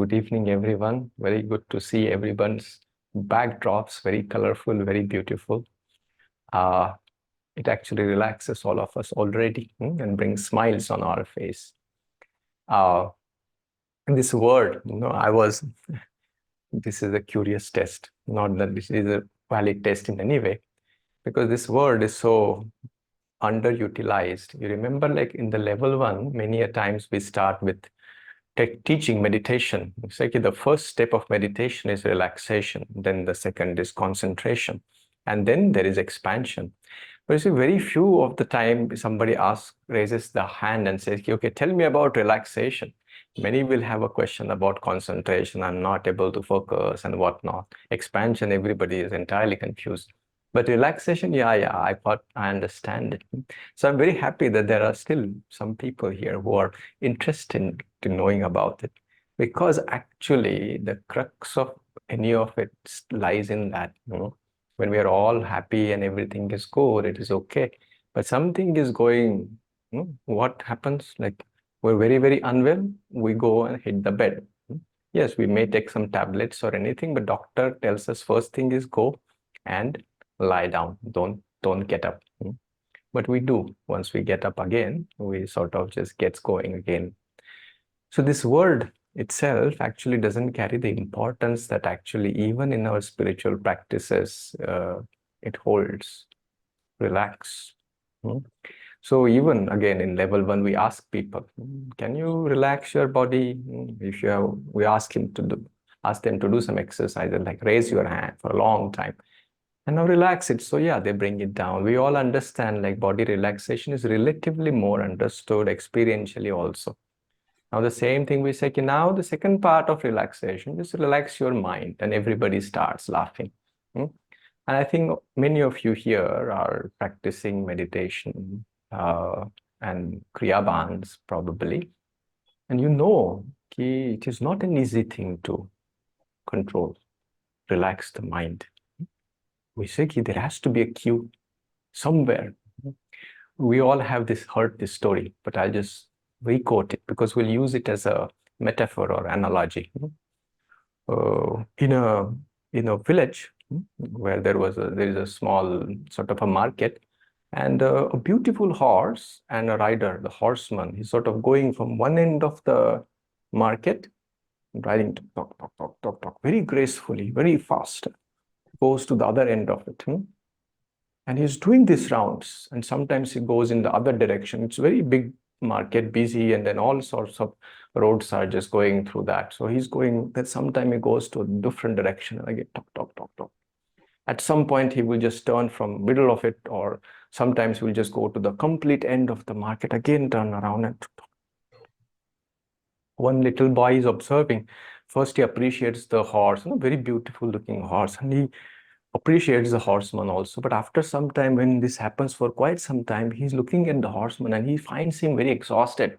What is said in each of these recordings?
good evening, everyone. Very good to see everyone's backdrops, very colorful, very beautiful. Uh, it actually relaxes all of us already and brings smiles on our face. Uh, this word, this is a curious test, not that this is a valid test in any way, because this word is so underutilized. You remember, like in the level one, many a times we start with teaching meditation. It's like the first step of meditation is relaxation, then the second is concentration, and then there is expansion. But you see, very few of the time somebody raises the hand and says, okay, tell me about relaxation. Many will have a question about concentration. I'm not able to focus and whatnot. Expansion, everybody is entirely confused. But relaxation, yeah, I understand it. So I'm very happy that there are still some people here who are interested in knowing about it, because actually the crux of any of it lies in that, when we are all happy and everything is good, it is okay. But something is going, what happens? Like we're very, very unwell, we go and hit the bed. Yes, we may take some tablets or anything, but doctor tells us first thing is go and lie down. Don't get up. But we do. Once we get up again, we sort of just gets going again. So this word itself actually doesn't carry the importance that actually even in our spiritual practices it holds. Relax. So even again in level one, we ask people, can you relax your body? If you have, we ask them to do some exercises like raise your hand for a long time and now relax it. So yeah, they bring it down. We all understand like body relaxation is relatively more understood experientially also. Now the same thing we say, now the second part of relaxation, just relax your mind, and everybody starts laughing. And I think many of you here are practicing meditation and Kriya Bandhs probably. And you know it is not an easy thing to control, relax the mind. We say there has to be a cue somewhere. We all have heard this story, but I'll just re-quote it because we'll use it as a metaphor or analogy. In a village where there is a small sort of a market, and a beautiful horse and a rider, the horseman, he's sort of going from one end of the market, riding talk, talk, talk, talk, talk, very gracefully, very fast, goes to the other end of it. And he's doing these rounds, and sometimes he goes in the other direction. It's very big market, busy, and then all sorts of roads are just going through that. So he's going, then sometime he goes to a different direction, and again, talk, talk, talk, talk. At some point, he will just turn from middle of it, or sometimes he will just go to the complete end of the market, again, turn around and talk. One little boy is observing. First, he appreciates the horse, very beautiful looking horse, and he appreciates the horseman also. But after some time, when this happens for quite some time, he's looking at the horseman and he finds him very exhausted.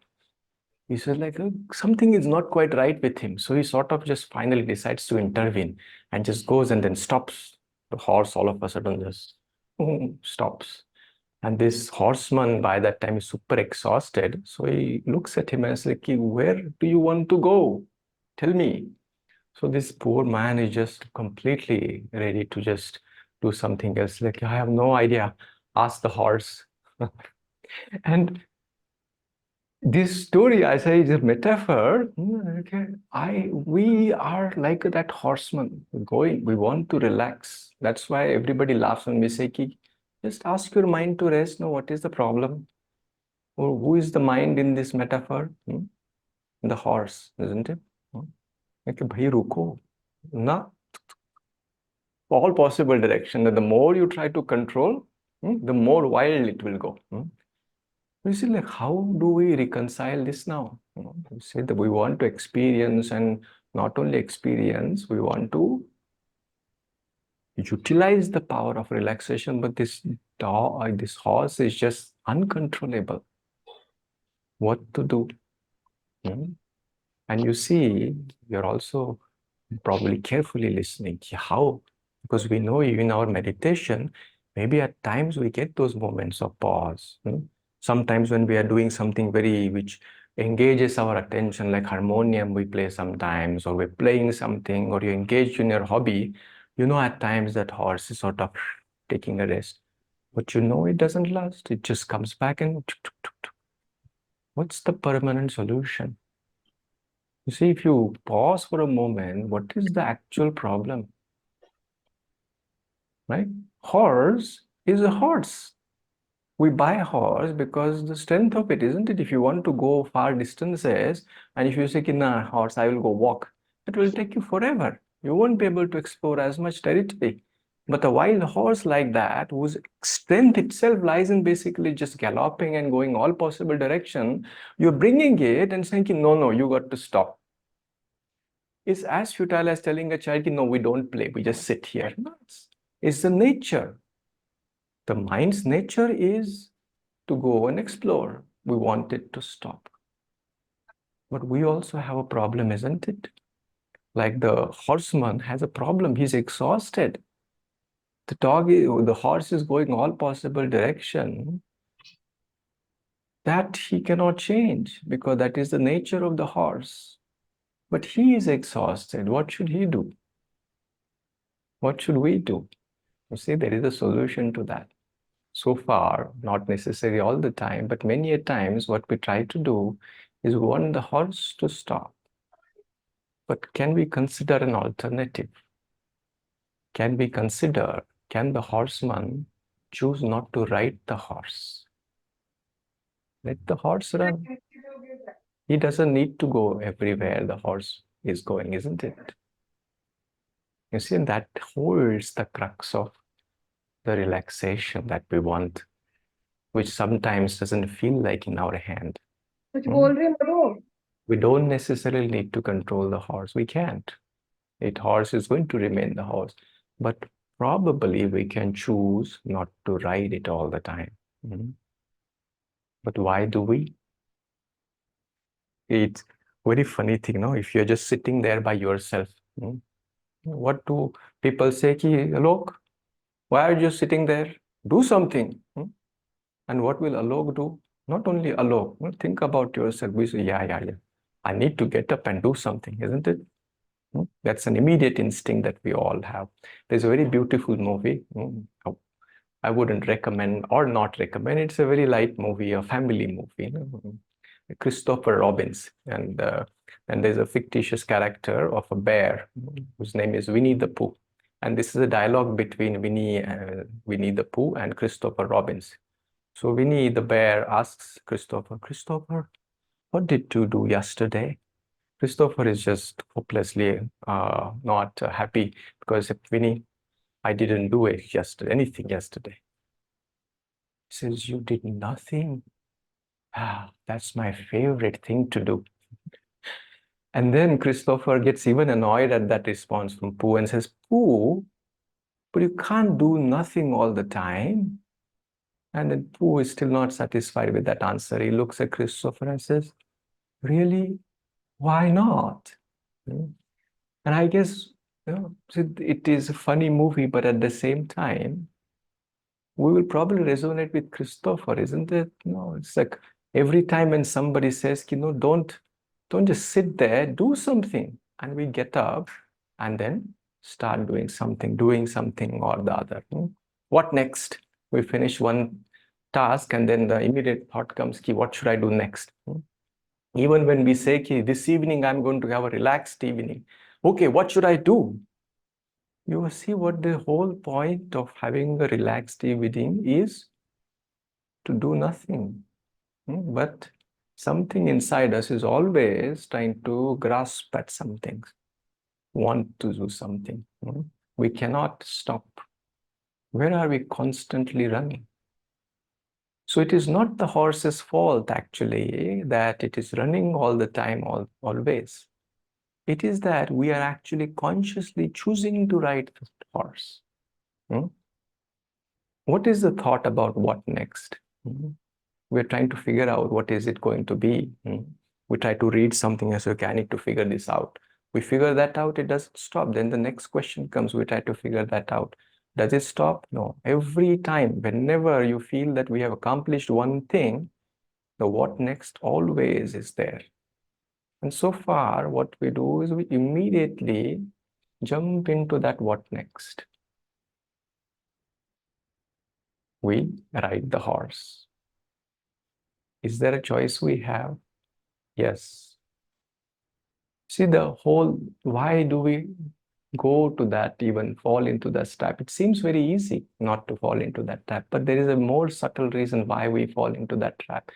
He says like something is not quite right with him. So he sort of just finally decides to intervene and just goes and then stops the horse. All of a sudden just stops. And this horseman by that time is super exhausted. So he looks at him and is like, where do you want to go? Tell me. So this poor man is just completely ready to just do something else. Like, I have no idea. Ask the horse. And this story, I say, is a metaphor. Okay, we are like that horseman going. We want to relax. That's why everybody laughs when we say, just ask your mind to rest. No, what is the problem? Or who is the mind in this metaphor? The horse, isn't it? Okay, bhai ruko. Na, all possible direction. The more you try to control, the more wild it will go. You see, like, how do we reconcile this now? We say that we want to experience, and not only experience, we want to utilize the power of relaxation, but this horse is just uncontrollable. What to do? And you see, you're also probably carefully listening. How? Because we know in our meditation, maybe at times we get those moments of pause. Sometimes when we are doing something which engages our attention, like harmonium we play sometimes, or we're playing something, or you're engaged in your hobby, at times that horse is sort of taking a rest. But it doesn't last. It just comes back and what's the permanent solution? You see, if you pause for a moment, what is the actual problem? Right? Horse is a horse. We buy a horse because the strength of it, isn't it? If you want to go far distances, and if you say, nah, horse, I will go walk, it will take you forever. You won't be able to explore as much territory. But a wild horse like that, whose strength itself lies in basically just galloping and going all possible direction, you're bringing it and saying, no, no, you got to stop. It's as futile as telling a child, no, we don't play, we just sit here. No, it's the nature. The mind's nature is to go and explore. We want it to stop. But we also have a problem, isn't it? Like the horseman has a problem. He's exhausted. The horse is going all possible direction that he cannot change because that is the nature of the horse. But he is exhausted. What should he do? What should we do? You see, there is a solution to that. So far, not necessary all the time, but many a times what we try to do is we want the horse to stop. But can we consider an alternative? Can the horseman choose not to ride the horse? Let the horse run. He doesn't need to go everywhere the horse is going, isn't it? You see, that holds the crux of the relaxation that we want, which sometimes doesn't feel like in our hand. We don't necessarily need to control the horse. We can't. The horse is going to remain the horse. But probably we can choose not to ride it all the time. But why do we? It's very funny thing, no? If you're just sitting there by yourself, what do people say? Ki, Alok, why are you sitting there? Do something. And what will Alok do? Not only Alok, think about yourself. We say, yeah. I need to get up and do something, isn't it? That's an immediate instinct that we all have. There's a very beautiful movie. I wouldn't recommend or not recommend. It's a very light movie, a family movie. Christopher Robbins, and there's a fictitious character of a bear whose name is Winnie the Pooh. And this is a dialogue between Winnie the Pooh and Christopher Robbins. So Winnie the bear asks Christopher, what did you do yesterday? Christopher is just hopelessly not happy because Winnie, I didn't do anything yesterday. He says, you did nothing? That's my favorite thing to do. And then Christopher gets even annoyed at that response from Pooh and says, Pooh, but you can't do nothing all the time. And then Pooh is still not satisfied with that answer. He looks at Christopher and says, really? Why not? And I guess it is a funny movie, but at the same time, we will probably resonate with Christopher, isn't it? No, it's like every time when somebody says, don't just sit there, do something. And we get up and then start doing something or the other. What next? We finish one task and then the immediate thought comes, what should I do next? Even when we say, this evening I'm going to have a relaxed evening. Okay, what should I do? You will see what the whole point of having a relaxed evening is, to do nothing. But something inside us is always trying to grasp at something, want to do something. We cannot stop. Where are we constantly running? So it is not the horse's fault, actually, that it is running all the time, always. It is that we are actually consciously choosing to ride the horse. What is the thought about what next? We're trying to figure out what is it going to be. We try to read something as okay, I need to figure this out. We figure that out, it doesn't stop. Then the next question comes, we try to figure that out. Does it stop? No. Every time, whenever you feel that we have accomplished one thing, The what next always is there. And so far, what we do is we immediately jump into that what next. We ride the horse. Is there a choice we have? Yes. See, the whole, why do we go to that, even fall into that trap? It seems very easy not to fall into that trap, but there is a more subtle reason why we fall into that trap.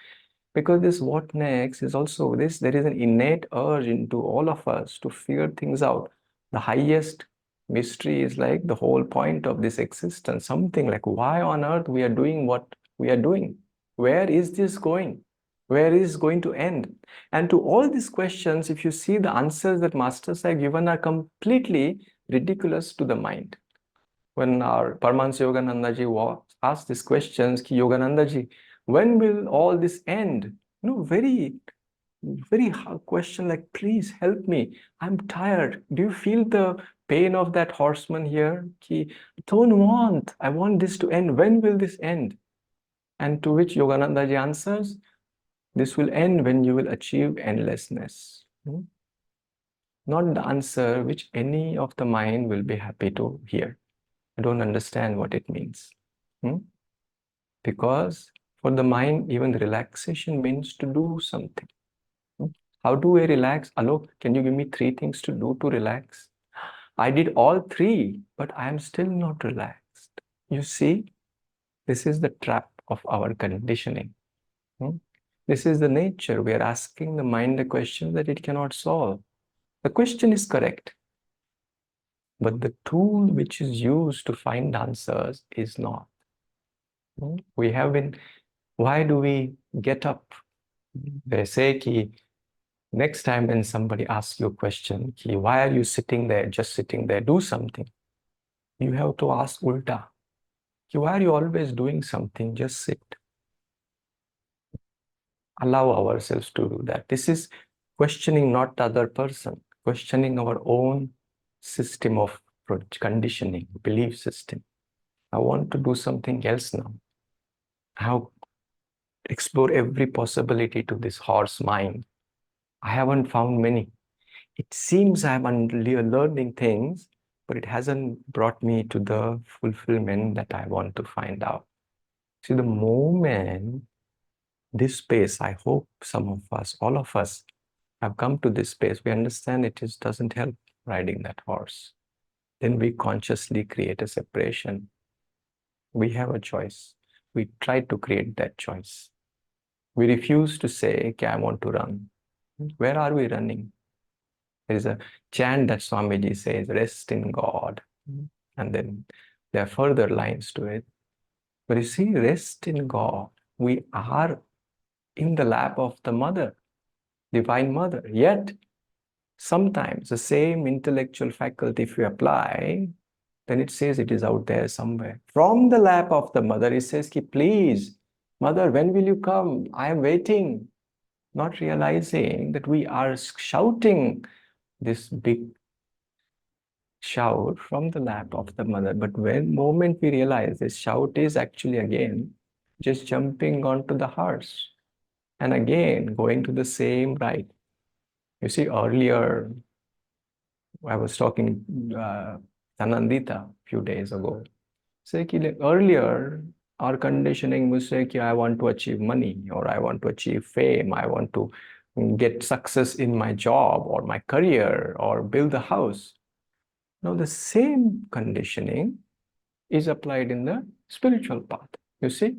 Because this what next is also this, there is an innate urge into all of us to figure things out. The highest mystery is like the whole point of this existence, something like why on earth we are doing what we are doing. Where is this going? Where is it going to end? And to all these questions, if you see, the answers that masters have given are completely ridiculous to the mind. When our Paramhansa Yogananda ji was asked these questions, ki Yogananda ji, when will all this end? Very, very hard question, like, please help me. I'm tired. Do you feel the pain of that horseman here? Ki, don't want. I want this to end. When will this end? And to which Yogananda ji answers, this will end when you will achieve endlessness. Not the answer which any of the mind will be happy to hear. I don't understand what it means. Because for the mind, even relaxation means to do something. How do I relax? Alok, can you give me 3 things to do to relax? I did all 3, but I am still not relaxed. You see, this is the trap of our conditioning. This is the nature. We are asking the mind a question that it cannot solve. The question is correct, but the tool which is used to find answers is not. We have been, why do we get up? They say ki, next time when somebody asks you a question, ki, why are you sitting there, just sitting there, do something. You have to ask ulta. Ki, why are you always doing something, just sit. Allow ourselves to do that. This is questioning not the other person, questioning our own system of conditioning, belief system. I want to do something else now. How explore every possibility to this horse mind. I haven't found many. It seems I'm learning things, but it hasn't brought me to the fulfillment that I want to find out. See, the moment this space, I hope some of us, all of us, have come to this space, we understand it just doesn't help riding that horse. Then we consciously create a separation. We have a choice. We try to create that choice. We refuse to say, okay, I want to run. Where are we running? There is a chant that Swamiji says, rest in God. And then there are further lines to it. But you see, rest in God. We are in the lap of the Mother, Divine Mother. Yet, sometimes the same intellectual faculty, if you apply, then it says it is out there somewhere. From the lap of the Mother, it says, please, Mother, when will you come? I am waiting. Not realizing that we are shouting this big shout from the lap of the Mother. But when moment we realize this shout is actually again just jumping onto the horse and again going to the same ride. You see, earlier I was talking Anandita a few days ago. Say, earlier our conditioning was say, I want to achieve money, or I want to achieve fame, I want to get success in my job or my career or build a house. Now the same conditioning is applied in the spiritual path. You see,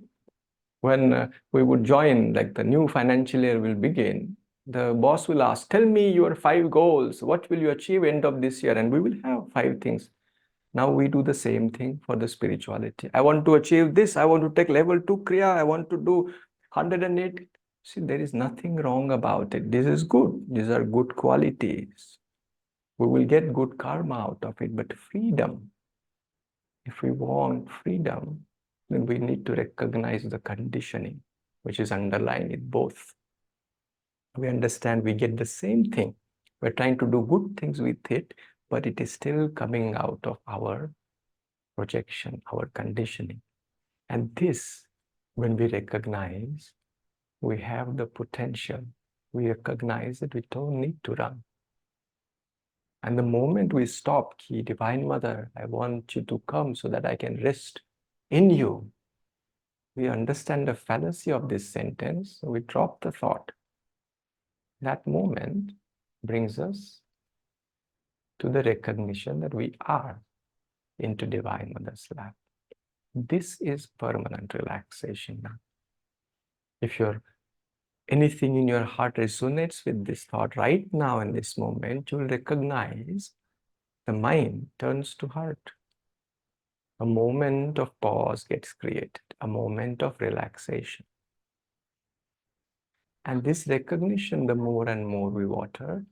when we would join, like the new financial year will begin, the boss will ask, tell me your 5 goals. What will you achieve end of this year? And we will have 5 things. Now we do the same thing for the spirituality. I want to achieve this. I want to take level 2 Kriya. I want to do 108. See, there is nothing wrong about it. This is good. These are good qualities. We will get good karma out of it. But freedom, if we want freedom, then we need to recognize the conditioning which is underlying it both. We understand we get the same thing. We're trying to do good things with it, but it is still coming out of our projection, our conditioning. And this, when we recognize, We have the potential. We recognize that we don't need to run. And the moment we stop, Ki, Divine Mother, I want you to come so that I can rest in you. We understand the fallacy of this sentence, so we drop the thought. That moment brings us to the recognition that we are into Divine Mother's lap. This is permanent relaxation now. If anything in your heart resonates with this thought right now in this moment, you'll recognize the mind turns to heart. A moment of pause gets created, a moment of relaxation. And this recognition, the more and more we water,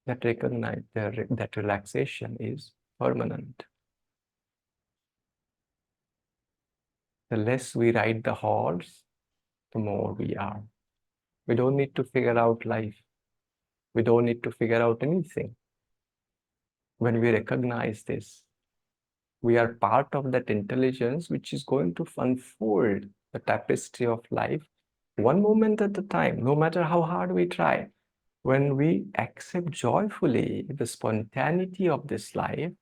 that recognize that relaxation is permanent. The less we ride the horse, the more we are. We don't need to figure out life. We don't need to figure out anything. When we recognize this, we are part of that intelligence which is going to unfold the tapestry of life one moment at a time, no matter how hard we try. When we accept joyfully the spontaneity of this life,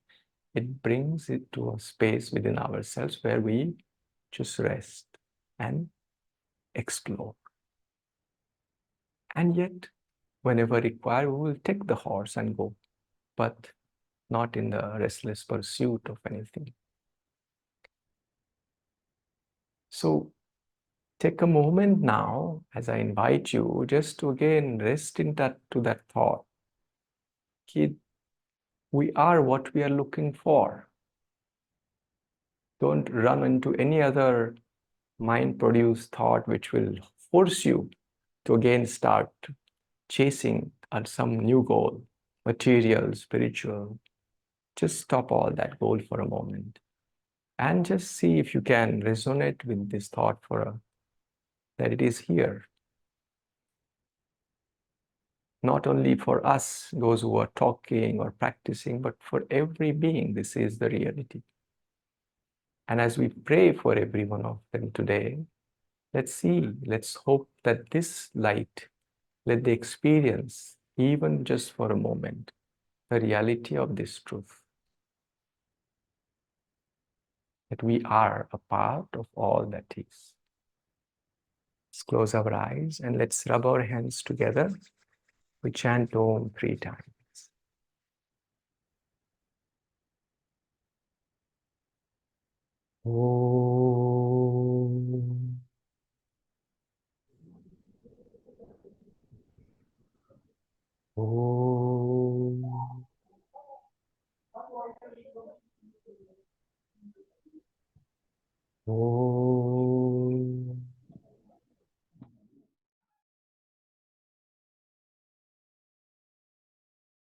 it brings it to a space within ourselves where we just rest and explore. And yet, whenever required, we will take the horse and go, but not in the restless pursuit of anything. So take a moment now, as I invite you, just to again rest in that thought. We are what we are looking for. Don't run into any other mind-produced thought which will force you to again start chasing at some new goal, material, spiritual. Just stop all that goal for a moment and just see if you can resonate with this thought that it is here. Not only for us, those who are talking or practicing, but for every being, this is the reality. And as we pray for every one of them today, let's hope that this light, let the experience, even just for a moment, the reality of this truth, that we are a part of all that is. Let's close our eyes and let's rub our hands together. We chant Om 3 times. Om. Om. Om.